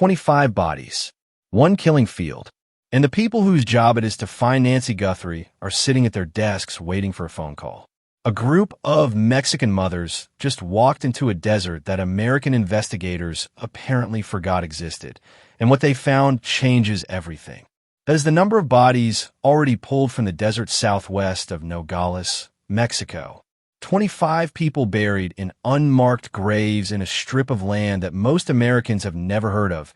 25 bodies, one killing field, and the people whose job it is to find Nancy Guthrie are sitting at their desks waiting for a phone call. A group of Mexican mothers just walked into a desert that American investigators apparently forgot existed, and what they found changes everything. That is the number of bodies already pulled from the desert southwest of Nogales, Mexico. 25 people buried in unmarked graves in a strip of land that most Americans have never heard of,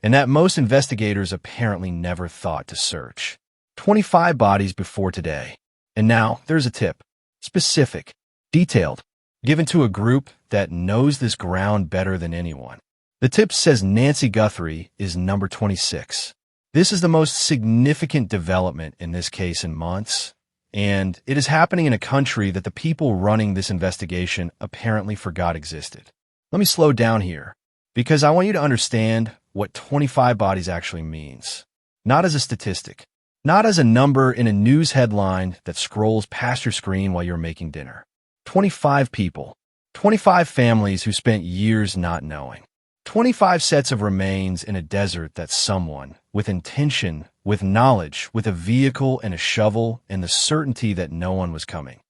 and that most investigators apparently never thought to search. 25 bodies before today. And now, there's a tip. Specific, detailed, given to a group that knows this ground better than anyone. The tip says Nancy Guthrie is number 26. This is the most significant development in this case in months, and it is happening in a country that the people running this investigation apparently forgot existed. Let me slow down here, because I want you to understand what 25 bodies actually means. Not as a statistic, not as a number in a news headline that scrolls past your screen while you're making dinner. 25 people, 25 families who spent years not knowing. 25 sets of remains in a desert that someone, with intention, with knowledge, with a vehicle and a shovel and the certainty that no one was coming,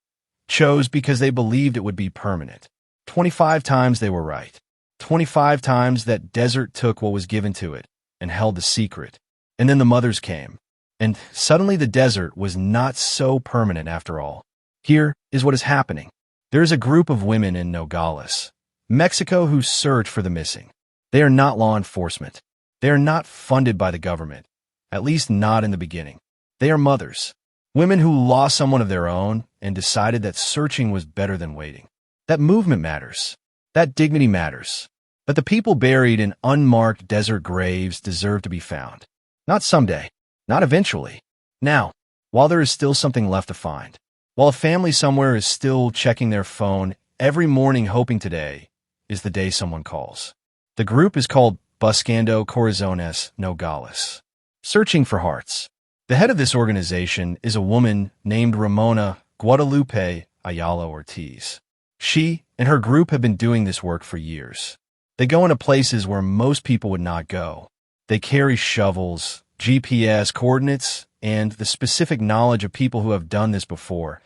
chose because they believed it would be permanent. 25 times they were right. 25 times that desert took what was given to it and held the secret. And then the mothers came. And suddenly the desert was not so permanent after all. Here is what is happening. There is a group of women in Nogales, Mexico, who search for the missing. They are not law enforcement. They are not funded by the government, at least not in the beginning. They are mothers, women who lost someone of their own and decided that searching was better than waiting. That movement matters. That dignity matters. But the people buried in unmarked desert graves deserve to be found. Not someday. Not eventually. Now, while there is still something left to find. While a family somewhere is still checking their phone every morning hoping today is the day someone calls. The group is called Buscando Corazones Nogales, Searching for Hearts. The head of this organization is a woman named Ramona Guadalupe Ayala Ortiz. She and her group have been doing this work for years. They go into places where most people would not go. They carry shovels, GPS coordinates, and the specific knowledge of people who have done this before.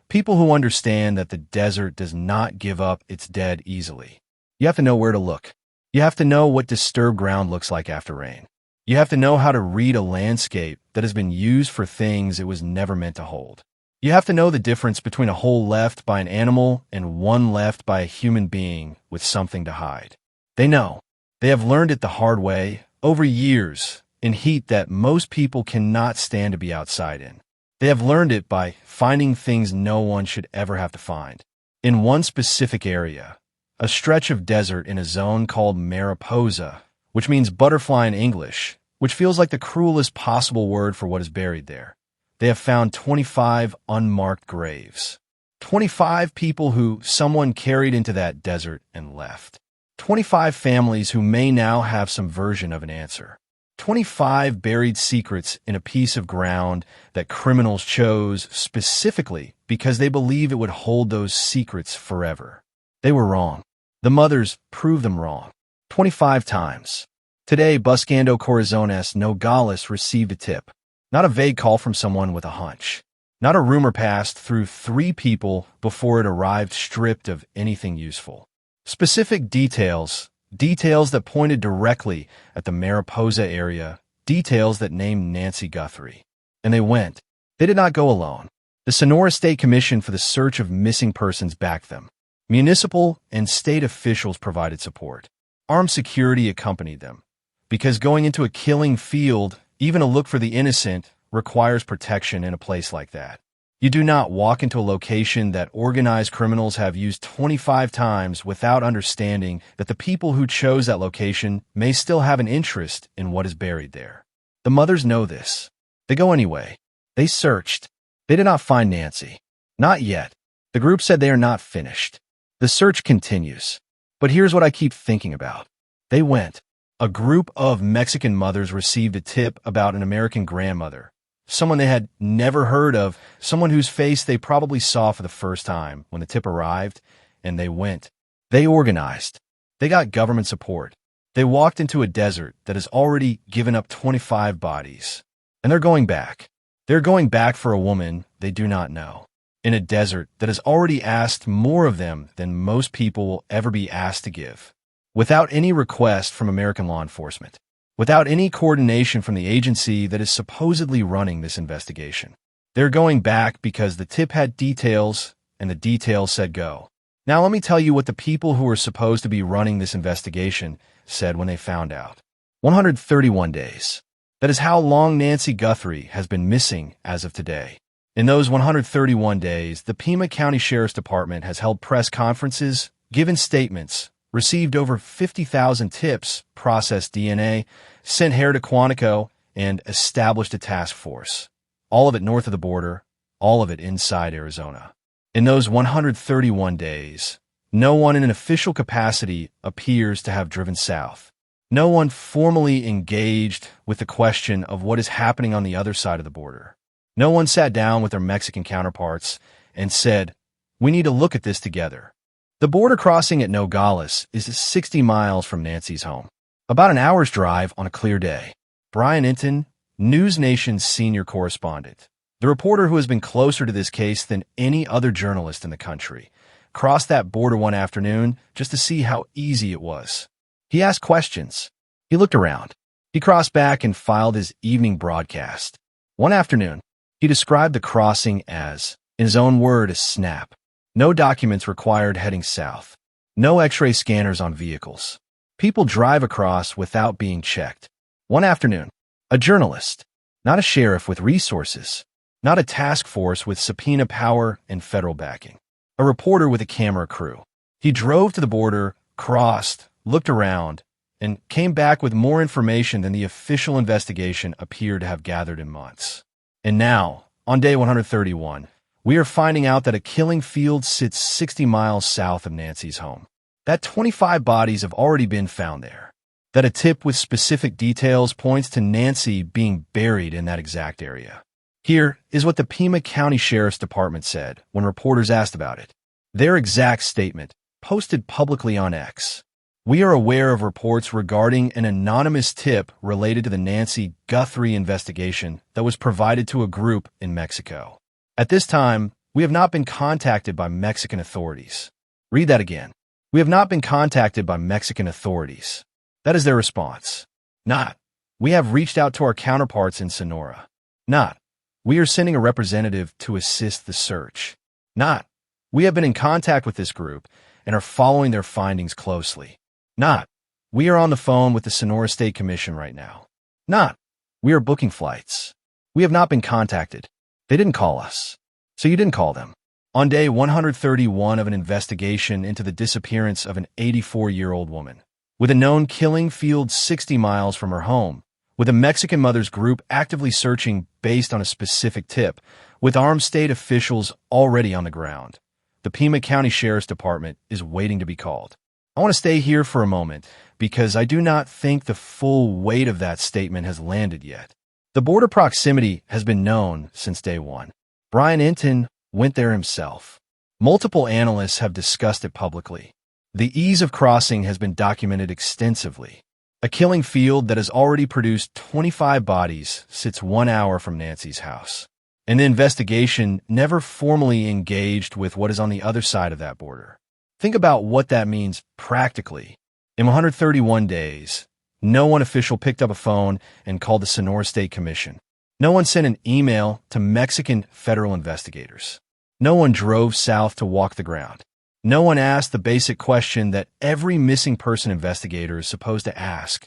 People who understand that the desert does not give up its dead easily. You have to know where to look. You have to know what disturbed ground looks like after rain. You have to know how to read a landscape that has been used for things it was never meant to hold. You have to know the difference between a hole left by an animal and one left by a human being with something to hide. They know. They have learned it the hard way over years in heat that most people cannot stand to be outside in. They have learned it by finding things no one should ever have to find. In one specific area, a stretch of desert in a zone called Mariposa, which means butterfly in English, which feels like the cruelest possible word for what is buried there. They have found 25 unmarked graves. 25 people who someone carried into that desert and left. 25 families who may now have some version of an answer. 25 buried secrets in a piece of ground that criminals chose specifically because they believe it would hold those secrets forever. They were wrong. The mothers proved them wrong. 25 times. Today, Buscando Corazones Nogales received a tip. Not a vague call from someone with a hunch. Not a rumor passed through 3 people before it arrived stripped of anything useful. Specific details that pointed directly at the Mariposa area, details that named Nancy Guthrie. And they went. They did not go alone. The Sonora State Commission for the Search of Missing Persons backed them. Municipal and state officials provided support. Armed security accompanied them. Because going into a killing field, even a look for the innocent, requires protection in a place like that. You do not walk into a location that organized criminals have used 25 times without understanding that the people who chose that location may still have an interest in what is buried there. The mothers know this. They go anyway. They searched. They did not find Nancy. Not yet. The group said they are not finished. The search continues. But here's what I keep thinking about. They went. A group of Mexican mothers received a tip about an American grandmother. Someone they had never heard of, someone whose face they probably saw for the first time when the tip arrived, and they went. They organized. They got government support. They walked into a desert that has already given up 25 bodies. And they're going back. They're going back for a woman they do not know. In a desert that has already asked more of them than most people will ever be asked to give. Without any request from American law enforcement. Without any coordination from the agency that is supposedly running this investigation. They're going back because the tip had details, and the details said go. Now let me tell you what the people who were supposed to be running this investigation said when they found out. 131 days. That is how long Nancy Guthrie has been missing as of today. In those 131 days, the Pima County Sheriff's Department has held press conferences, given statements, received over 50,000 tips, processed DNA, sent hair to Quantico, and established a task force. All of it north of the border, all of it inside Arizona. In those 131 days, no one in an official capacity appears to have driven south. No one formally engaged with the question of what is happening on the other side of the border. No one sat down with their Mexican counterparts and said, "We need to look at this together." The border crossing at Nogales is 60 miles from Nancy's home. About an hour's drive on a clear day. Brian Inton, News Nation's senior correspondent, the reporter who has been closer to this case than any other journalist in the country, crossed that border one afternoon just to see how easy it was. He asked questions. He looked around. He crossed back and filed his evening broadcast. One afternoon, he described the crossing as, in his own word, a snap. No documents required heading south. No X-ray scanners on vehicles. People drive across without being checked. One afternoon, a journalist, not a sheriff with resources, not a task force with subpoena power and federal backing. A reporter with a camera crew. He drove to the border, crossed, looked around, and came back with more information than the official investigation appeared to have gathered in months. And now, on day 131, we are finding out that a killing field sits 60 miles south of Nancy's home. That 25 bodies have already been found there. That a tip with specific details points to Nancy being buried in that exact area. Here is what the Pima County Sheriff's Department said when reporters asked about it. Their exact statement, posted publicly on X. We are aware of reports regarding an anonymous tip related to the Nancy Guthrie investigation that was provided to a group in Mexico. At this time, we have not been contacted by Mexican authorities. Read that again. We have not been contacted by Mexican authorities. That is their response. Not, we have reached out to our counterparts in Sonora. Not, we are sending a representative to assist the search. Not, we have been in contact with this group and are following their findings closely. Not, we are on the phone with the Sonora State Commission right now. Not, we are booking flights. We have not been contacted. They didn't call us. So you didn't call them. On day 131 of an investigation into the disappearance of an 84-year-old woman, with a known killing field 60 miles from her home, with a Mexican mother's group actively searching based on a specific tip, with armed state officials already on the ground, the Pima County Sheriff's Department is waiting to be called. I want to stay here for a moment because I do not think the full weight of that statement has landed yet. The border proximity has been known since day one. Brian Inton went there himself. Multiple analysts have discussed it publicly. The ease of crossing has been documented extensively. A killing field that has already produced 25 bodies sits 1 hour from Nancy's house. And the investigation never formally engaged with what is on the other side of that border. Think about what that means practically. In 131 days, no one official picked up a phone and called the Sonora State Commission. No one sent an email to Mexican federal investigators. No one drove south to walk the ground. No one asked the basic question that every missing person investigator is supposed to ask.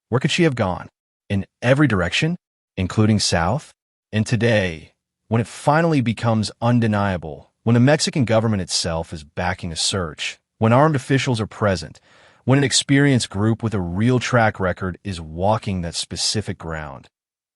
Where could she have gone? In every direction, including south? And today, when it finally becomes undeniable, when the Mexican government itself is backing a search, when armed officials are present, when an experienced group with a real track record is walking that specific ground,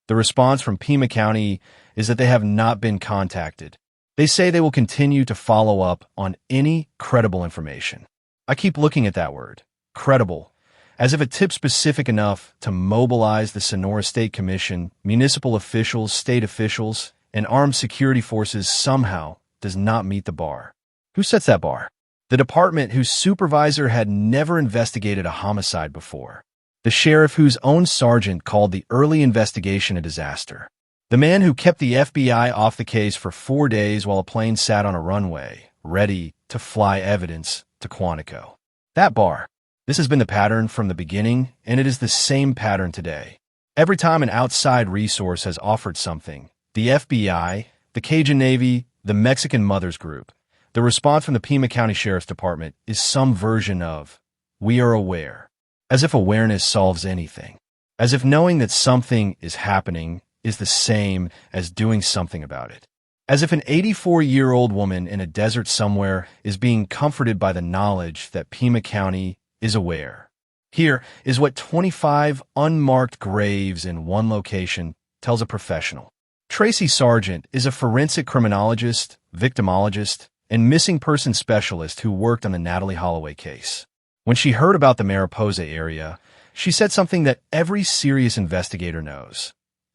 the response from Pima County is that they have not been contacted. They say they will continue to follow up on any credible information. I keep looking at that word, credible, as if a tip specific enough to mobilize the Sonora State Commission, municipal officials, state officials, and armed security forces somehow does not meet the bar. Who sets that bar? The department whose supervisor had never investigated a homicide before. The sheriff whose own sergeant called the early investigation a disaster. The man who kept the FBI off the case for 4 days while a plane sat on a runway, ready to fly evidence to Quantico. That bar. This has been the pattern from the beginning, and it is the same pattern today. Every time an outside resource has offered something, the FBI, the Cajun Navy, the Mexican Mothers Group, the response from the Pima County Sheriff's Department is some version of, "We are aware." As if awareness solves anything. As if knowing that something is happening is the same as doing something about it. As if an 84-year-old woman in a desert somewhere is being comforted by the knowledge that Pima County is aware. Here is what 25 unmarked graves in one location tells a professional. Tracy Sargent is a forensic criminologist, victimologist, and missing person specialist who worked on the Natalie Holloway case. When she heard about the Mariposa area, she said something that every serious investigator knows.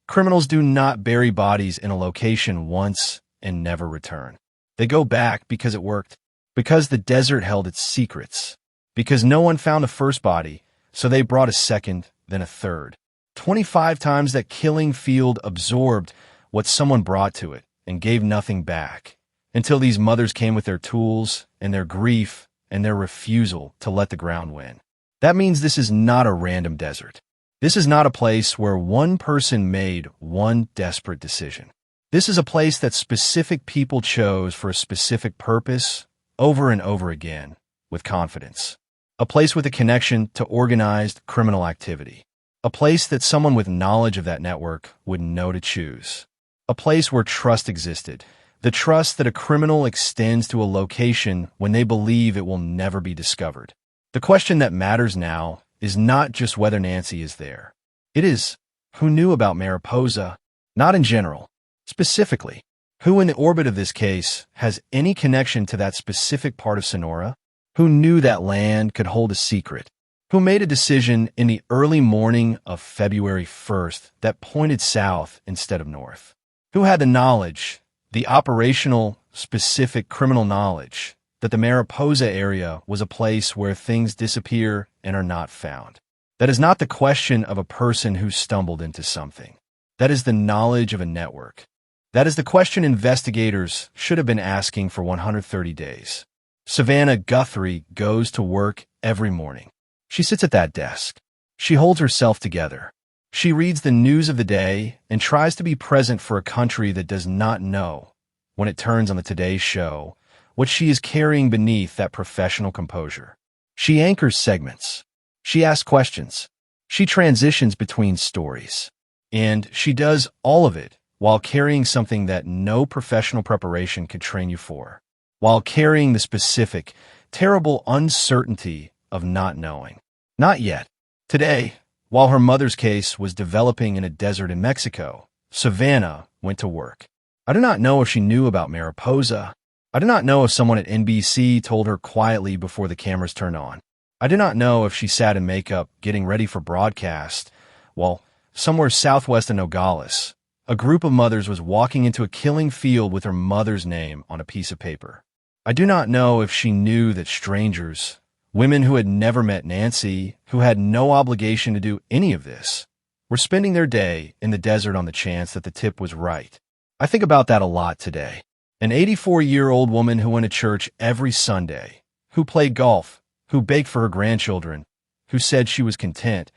Criminals do not bury bodies in a location once and never return. They go back because it worked, because the desert held its secrets, because no one found the first body, so they brought a second, then a third. 25 times that killing field absorbed what someone brought to it and gave nothing back, until these mothers came with their tools and their grief and their refusal to let the ground win. That means this is not a random desert. This is not a place where one person made one desperate decision. This is a place that specific people chose for a specific purpose over and over again with confidence. A place with a connection to organized criminal activity. A place that someone with knowledge of that network would know to choose. A place where trust existed. The trust that a criminal extends to a location when they believe it will never be discovered. The question that matters now is not just whether Nancy is there. It is, who knew about Mariposa? Not in general. Specifically, who in the orbit of this case has any connection to that specific part of Sonora? Who knew that land could hold a secret? Who made a decision in the early morning of February 1st that pointed south instead of north? Who had the knowledge, the operational, specific criminal knowledge, that the Mariposa area was a place where things disappear and are not found? That is not the question of a person who stumbled into something. That is the knowledge of a network. That is the question investigators should have been asking for 130 days. Savannah Guthrie goes to work every morning. She sits at that desk. She holds herself together. She reads the news of the day and tries to be present for a country that does not know, when it turns on the Today Show, what she is carrying beneath that professional composure. She anchors segments. She asks questions. She transitions between stories. And she does all of it while carrying something that no professional preparation could train you for. While carrying the specific, terrible uncertainty of not knowing. Not yet. Today, while her mother's case was developing in a desert in Mexico, Savannah went to work. I do not know if she knew about Mariposa. I do not know if someone at NBC told her quietly before the cameras turned on. I do not know if she sat in makeup getting ready for broadcast, while somewhere southwest of Nogales, a group of mothers was walking into a killing field with her mother's name on a piece of paper. I do not know if she knew that strangers, women who had never met Nancy, who had no obligation to do any of this, were spending their day in the desert on the chance that the tip was right. I think about that a lot today. An 84-year-old woman who went to church every Sunday, who played golf, who baked for her grandchildren, who said she was content,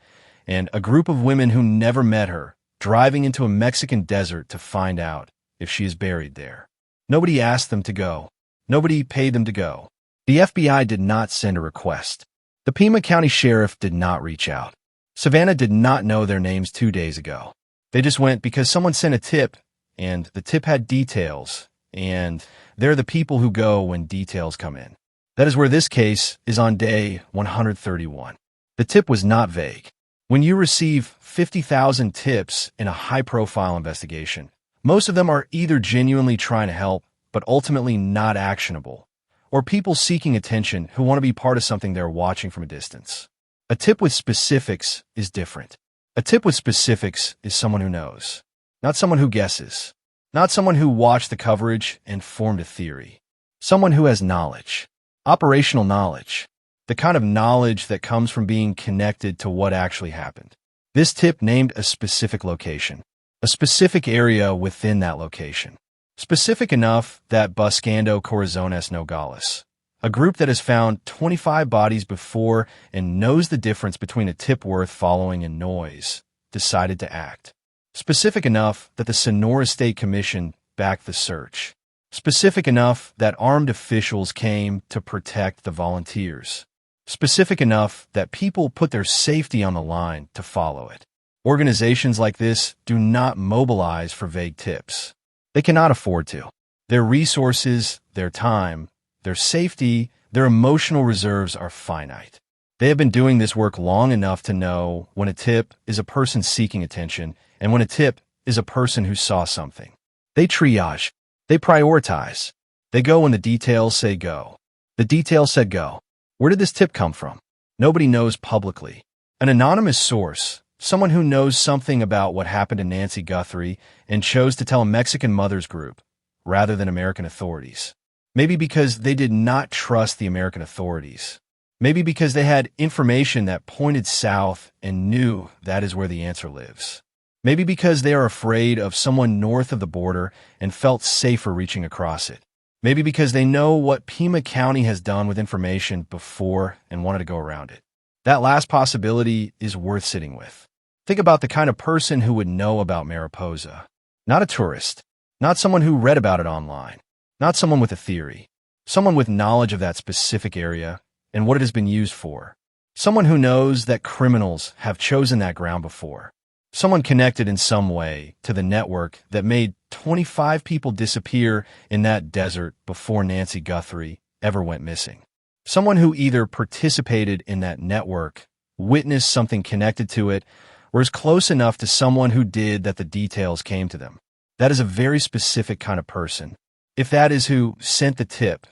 and a group of women who never met her, driving into a Mexican desert to find out if she is buried there. Nobody asked them to go. Nobody paid them to go. The FBI did not send a request. The Pima County Sheriff did not reach out. Savannah did not know their names 2 days ago. They just went because someone sent a tip, and the tip had details, and they're the people who go when details come in. That is where this case is on day 131. The tip was not vague. When you receive 50,000 tips in a high-profile investigation, most of them are either genuinely trying to help, but ultimately not actionable, or people seeking attention who want to be part of something they're watching from a distance. A tip with specifics is different. A tip with specifics is someone who knows, not someone who guesses, not someone who watched the coverage and formed a theory. Someone who has knowledge, operational knowledge. the kind of knowledge that comes from being connected to what actually happened. This tip named a specific location, a specific area within that location, specific enough that Buscando Corazones Nogales, a group that has found 25 bodies before and knows the difference between a tip worth following and noise, decided to act. Specific enough that the Sonora State Commission backed the search. Specific enough that armed officials came to protect the volunteers. Specific enough that people put their safety on the line to follow it. Organizations like this do not mobilize for vague tips. They cannot afford to. Their resources, their time, their safety, their emotional reserves are finite. They have been doing this work long enough to know when a tip is a person seeking attention and when a tip is a person who saw something. They triage. They prioritize. They go when the details say go. The details said go. Where did this tip come from? Nobody knows publicly. An anonymous source, someone who knows something about what happened to Nancy Guthrie and chose to tell a Mexican mothers group rather than American authorities. Maybe because they did not trust the American authorities. Maybe because they had information that pointed south and knew that is where the answer lives. Maybe because they are afraid of someone north of the border and felt safer reaching across it. Maybe because they know what Pima County has done with information before and wanted to go around it. That last possibility is worth sitting with. Think about the kind of person who would know about Mariposa. Not a tourist. Not someone who read about it online. Not someone with a theory. Someone with knowledge of that specific area and what it has been used for. Someone who knows that criminals have chosen that ground before. Someone connected in some way to the network that made 25 people disappear in that desert before Nancy Guthrie ever went missing. Someone who either participated in that network, witnessed something connected to it, or is close enough to someone who did that the details came to them. That is a very specific kind of person. If that is who sent the tip,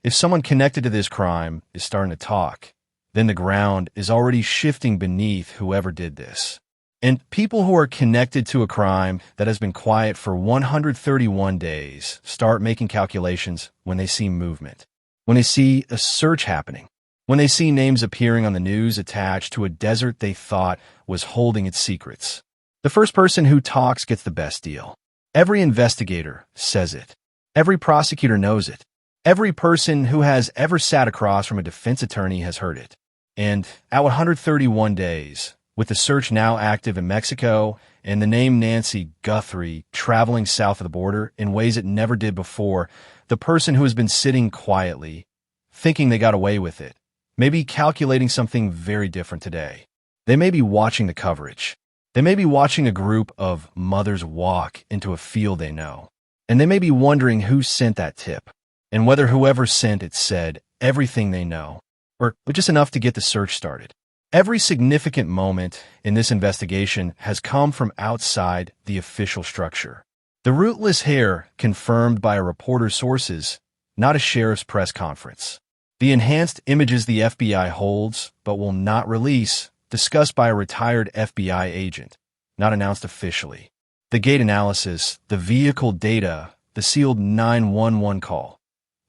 if someone connected to this crime is starting to talk, then the ground is already shifting beneath whoever did this. And people who are connected to a crime that has been quiet for 131 days start making calculations when they see movement, when they see a search happening, when they see names appearing on the news attached to a desert they thought was holding its secrets. The first person who talks gets the best deal. Every investigator says it. Every prosecutor knows it. Every person who has ever sat across from a defense attorney has heard it. And at 131 days, with the search now active in Mexico and the name Nancy Guthrie traveling south of the border in ways it never did before, the person who has been sitting quietly, thinking they got away with it, may be calculating something very different today. They may be watching the coverage. They may be watching a group of mothers walk into a field they know. And they may be wondering who sent that tip, and whether whoever sent it said everything they know, or just enough to get the search started. Every significant moment in this investigation has come from outside the official structure. The rootless hair confirmed by a reporter's sources, not a sheriff's press conference. The enhanced images the FBI holds but will not release, discussed by a retired FBI agent, not announced officially. The gate analysis, the vehicle data, the sealed 911 call.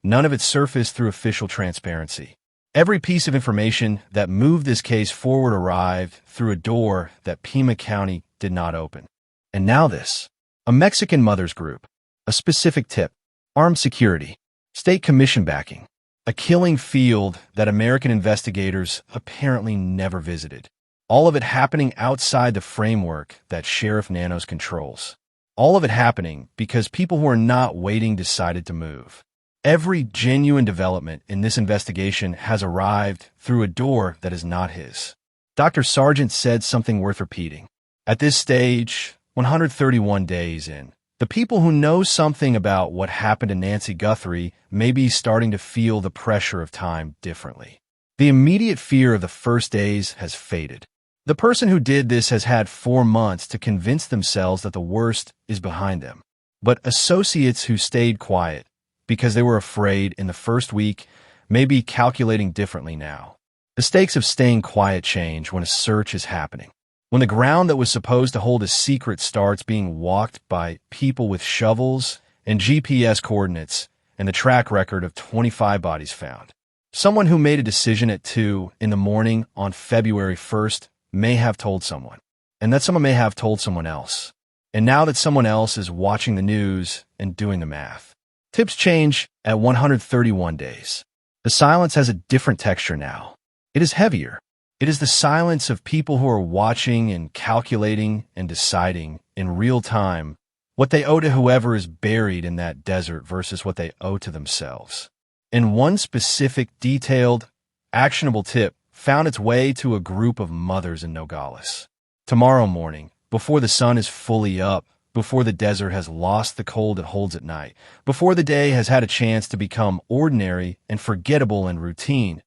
None of it surfaced through official transparency. Every piece of information that moved this case forward arrived through a door that Pima County did not open. And now this. A Mexican mothers group. A specific tip. Armed security. State commission backing. A killing field that American investigators apparently never visited. All of it happening outside the framework that Sheriff Nanos controls. All of it happening because people who are not waiting decided to move. Every genuine development in this investigation has arrived through a door that is not his. Dr. Sargent said something worth repeating. At this stage, 131 days in, the people who know something about what happened to Nancy Guthrie may be starting to feel the pressure of time differently. The immediate fear of the first days has faded. The person who did this has had 4 months to convince themselves that the worst is behind them. But associates who stayed quiet because they were afraid in the first week may be calculating differently now. The stakes of staying quiet change when a search is happening. When the ground that was supposed to hold a secret starts being walked by people with shovels and GPS coordinates and the track record of 25 bodies found. Someone who made a decision at 2 in the morning on February 1st may have told someone, and that someone may have told someone else. And now that someone else is watching the news and doing the math. Tips change at 131 days. The silence has a different texture now. It is heavier. It is the silence of people who are watching and calculating and deciding in real time what they owe to whoever is buried in that desert versus what they owe to themselves. And one specific, detailed, actionable tip found its way to a group of mothers in Nogales. Tomorrow morning, before the sun is fully up, before the desert has lost the cold it holds at night, before the day has had a chance to become ordinary and forgettable and routine,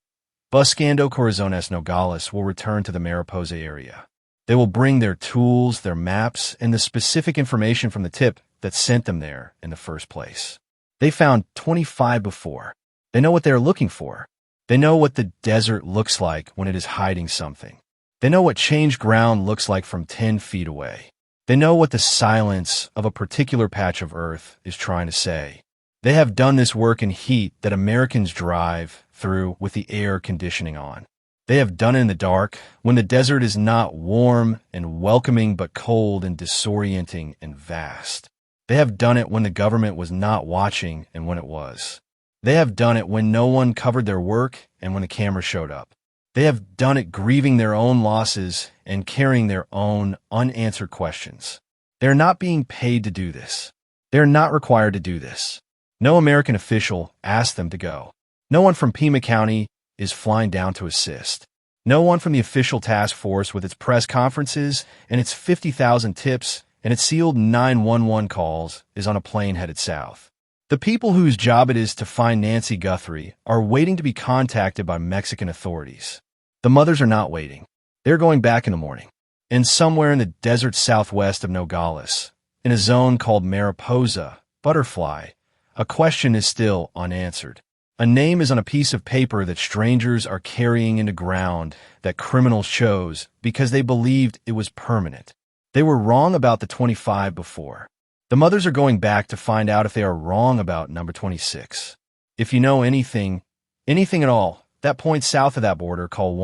Buscando Corazones Nogales will return to the Mariposa area. They will bring their tools, their maps, and the specific information from the tip that sent them there in the first place. They found 25 before. They know what they are looking for. They know what the desert looks like when it is hiding something. They know what changed ground looks like from 10 feet away. They know what the silence of a particular patch of earth is trying to say. They have done this work in heat that Americans drive through with the air conditioning on. They have done it in the dark, when the desert is not warm and welcoming but cold and disorienting and vast. They have done it when the government was not watching and when it was. They have done it when no one covered their work and when the camera showed up. They have done it grieving their own losses and carrying their own unanswered questions. They are not being paid to do this. They are not required to do this. No American official asked them to go. No one from Pima County is flying down to assist. No one from the official task force with its press conferences and its 50,000 tips and its sealed 911 calls is on a plane headed south. The people whose job it is to find Nancy Guthrie are waiting to be contacted by Mexican authorities. The mothers are not waiting. They're going back in the morning. And somewhere in the desert southwest of Nogales, in a zone called Mariposa, Butterfly, a question is still unanswered. A name is on a piece of paper that strangers are carrying into ground that criminals chose because they believed it was permanent. They were wrong about the 25 before. The mothers are going back to find out if they are wrong about number 26. If you know anything at all, that point south of that border, call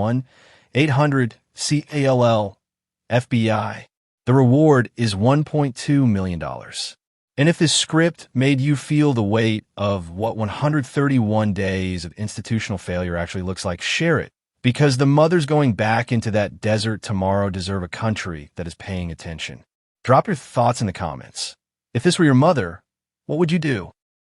1-800-CALL-FBI. The reward is $1.2 million. And if this script made you feel the weight of what 131 days of institutional failure actually looks like, share it. Because the mothers going back into that desert tomorrow deserve a country that is paying attention. Drop your thoughts in the comments. If this were your mother, what would you do?